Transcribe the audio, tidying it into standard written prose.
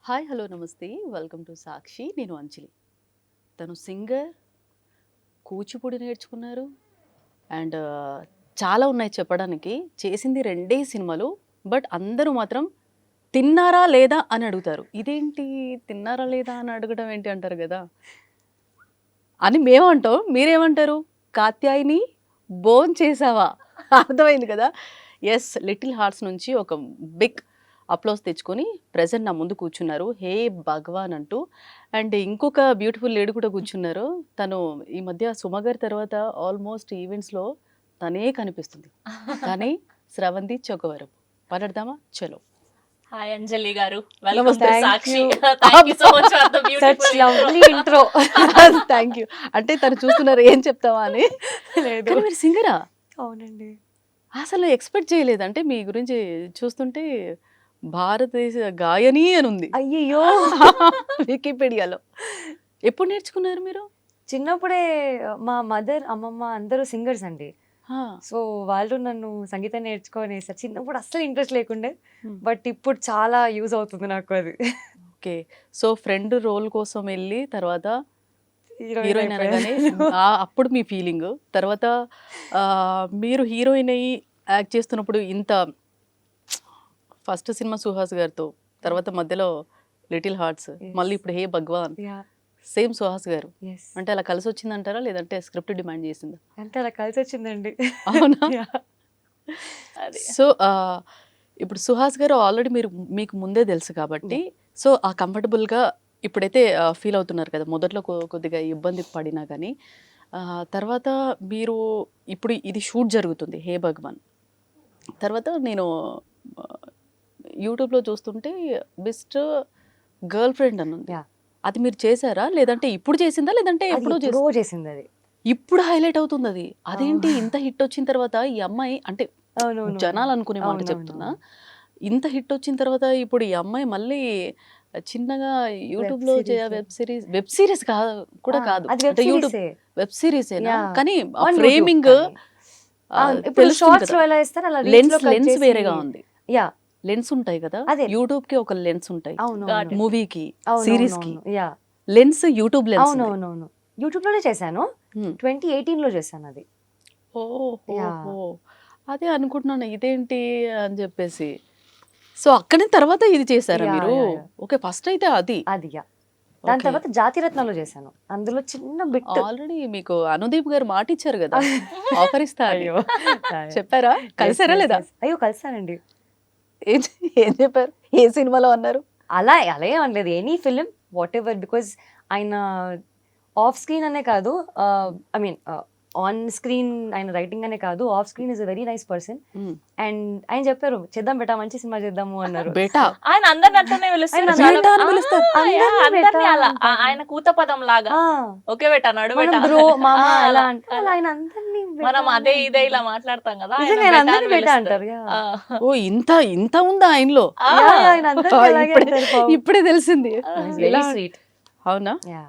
Hi hello నమస్తే welcome to సాక్షి. నేను అంజలి. తను సింగర్, కూచిపూడి నేర్చుకున్నారు అండ్ చాలా ఉన్నాయి చెప్పడానికి. చేసింది 2 సినిమాలు. బట్ అందరూ మాత్రం తిన్నారా లేదా అని అడుగుతారు. ఇదేంటి తిన్నారా లేదా అని అడగడం ఏంటి అంటారు కదా అని మేమంటాం. మీరేమంటారు? కాత్యాయిని భోంచేసావా? అర్థమైంది కదా. ఎస్, లిటిల్ హార్ట్స్ నుంచి ఒక బిగ్ అప్లోస్ తెచ్చుకొని ప్రెజెంట్ నా ముందు కూర్చున్నారు. హే భగవాన్ అంటూ. అండ్ ఇంకొక బ్యూటిఫుల్ లేడీ కూడా కూర్చున్నారు. తను ఈ మధ్య సుమ గారి తర్వాత ఆల్మోస్ట్ ఈవెంట్స్లో తనే కనిపిస్తుంది. కానీ స్రవంతి చౌకవరం. మాట్లాడదామా? చలో. హాయ్ అంజలి గారు, నమస్తే. Welcome to Thank Sakshi. you. Thank you so much for the Such beautiful lovely intro. Thank you. అంటే తను చూస్తున్నారు ఏం చెప్తావా అని. లేదు. కానీ మీరు సింగరా? అవునండి. అసలు ఎక్స్పెక్ట్ చేయలేదు. అంటే మీ గురించి చూస్తుంటే భారతదేశ గాయని అని ఉంది అయ్యయ్యో! వికీపీడియాలో. ఎప్పుడు నేర్చుకున్నారు మీరు? చిన్నప్పుడే మా మదర్, అమ్మమ్మ అందరూ సింగర్స్ అండి. ఆ, సో వాళ్ళు నన్ను సంగీతం నేర్చుకోనేసారు. చిన్నప్పుడు అస్సలు ఇంట్రెస్ట్ లేకుండే. Hmm. బట్ ఇప్పుడు చాలా యూజ్ అవుతుంది నాకు అది. ఓకే. సో ఫ్రెండ్ రోల్ కోసం వెళ్ళి తర్వాత హీరోయిన్ హీరోయిన్ అనగానే అప్పుడు మీ ఫీలింగ్. తర్వాత మీరు హీరోయిన్ అయ్యి యాక్ట్ చేస్తున్నప్పుడు ఇంత ఫస్ట్ సినిమా సుహాస్ గారితో, తర్వాత మధ్యలో లిటిల్ హార్ట్స్, Yes. మళ్ళీ ఇప్పుడు హే భగవాన్, యా, సేమ్ సుహాస్ గారు. ఎస్. అంటే అలా కలిసి వచ్చిందంటారా లేదంటే స్క్రిప్ట్ డిమాండ్ చేసిందా? అంటే అలా కలిసి వచ్చిందండి. అవునా? Yeah. అది. సో ఇప్పుడు సుహాస్ గారు ఆల్రెడీ మీకు ముందే తెలుసు కాబట్టి, సో ఆ కంఫర్టబుల్గా ఇప్పుడైతే ఫీల్ అవుతున్నారు కదా. మొదట్లో కొద్దిగా ఇబ్బంది పడినా కానీ తర్వాత మీరు ఇప్పుడు ఇది షూట్ జరుగుతుంది హే భగవాన్. తర్వాత నేను యూట్యూబ్లో చూస్తుంటే బెస్ట్ గర్ల్ ఫ్రెండ్ అని ఉంది. Yeah. అది మీరు చేశారా లేదంటే ఇప్పుడు చేసిందా లేదంటే అది ఎప్పుడో ఎప్పుడో చేసింది అది. ఇప్పుడు హైలైట్ అవుతుంది అది? అదేంటి ఇంత హిట్ వచ్చిన తర్వాత ఈ అమ్మాయి, అంటే అవునవును. జనాలు అనుకునే మాట అవునవును. చెప్తున్నా, ఇంత హిట్ వచ్చిన తర్వాత ఇప్పుడు ఈ అమ్మాయి మళ్ళీ చిన్నగా యూట్యూబ్లో series. వెబ్ సిరీస్ కూడా కాదు, అది వెబ్ అంటే యూట్యూబ్ సిరీసే. వెబ్ సిరీసేనా? Yeah. కానీ On YouTube ఫ్రేమింగ్ కానీ. అవును, ఇప్పుడు షార్ట్స్ లో ఎలా ఇస్తారు అలా లెన్స్ వేరేగా ఉంది. యా, లెన్స్ ఉంటాయి కదా, అదే. యూట్యూబ్ కి ఒక లెన్స్ ఉంటాయి, అవును, మూవీకి సిరీస్ కి యా, లెన్స్, యూట్యూబ్ లెన్స్. అవునవునవును. యూట్యూబ్ లోనే చేశాను. 2018 లో చేశాను అది. Yeah. అదే అనుకుంటున్నాను ఇదేంటి అని చెప్పేసి. సో అక్కడి తర్వాత ఇది చేశారా Yeah, మీరు? yeah, yeah. ఓకే, ఫస్ట్ అయితే అది. అది యా. దాని తర్వాత జాతిరత్నాలు చేశాను. అందులో చిన్న బిట్. ఆల్రెడీ మీకు అనుదీప్ గారు మాట ఇచ్చారు కదా ఆఫర్ ఇస్తా అని. అయ్యో. చెప్పారా? కలిసారా Yes, లేదా? yes. అయ్యో, కలిసానండి. ఏం ఏం చెప్పారు? ఏ సినిమాలో అన్నారు? అలా ఏం అనలేదు. Any film what ever, because ఆయన ఆఫ్ స్క్రీన్ అనే కాదు, ఐ మీన్ ఆన్ స్క్రీన్ ఆయన రైటింగ్ అనే కాదు, off screen is a very nice person. And ఆయన చెప్పారు చేద్దాం బేటా, మంచి సినిమా చేద్దాము అన్నారు. బేటా ఆయన అందరిని అట్లనే పిలుస్తారు. ఆయన చాలా- బేటా అని పిలుస్తారు. ఆ, yeah, అందరినీ అందరినీ బేటా అలా అంటారు. ఆయన కూత పదం లాగా. ఆ, ఓకే బేటా, నడు మనం బేటా. బ్రో మామ ఆ, అలా అలా, అంటే అలా ఆయన అందరినీ బేటా మనం అదే అని ఇదే ఇలా మాట్లాడతాం కదా, ఆయన నిజంగా ఆయన బేటా అందరినీ అని బేటా పిలుస్తారు. అంటారు. Yeah. ఆ. ఓ ఇంత ఉందా ఆయనలో? ఆ. Yeah, yeah, ఆయన అందరినీ అలాగే ఇప్పుడే అంటారు పాపం. ఇప్పుడే తెలిసింది. He's very ఇలా- sweet. అవునా? Yeah.